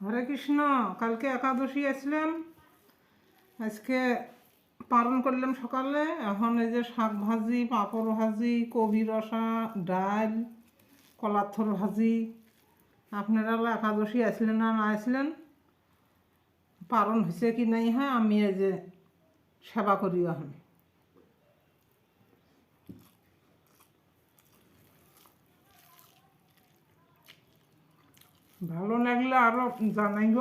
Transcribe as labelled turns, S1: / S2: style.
S1: হরে কৃষ্ণ। কালকে একাদশী আসলাম, আজকে পালন করলাম সকালে। এখন এই যে শাক ভাজি, পাঁপড় ভাজি, কবি রসা, ডাল, কলার থর ভাজি। আপনারা একাদশী আসলেন না আসলেন, পালন হয়েছে কি নাই হয়, আমি এই যে সেবা করি এখন। ভালো লাগলে আরও জানাইব।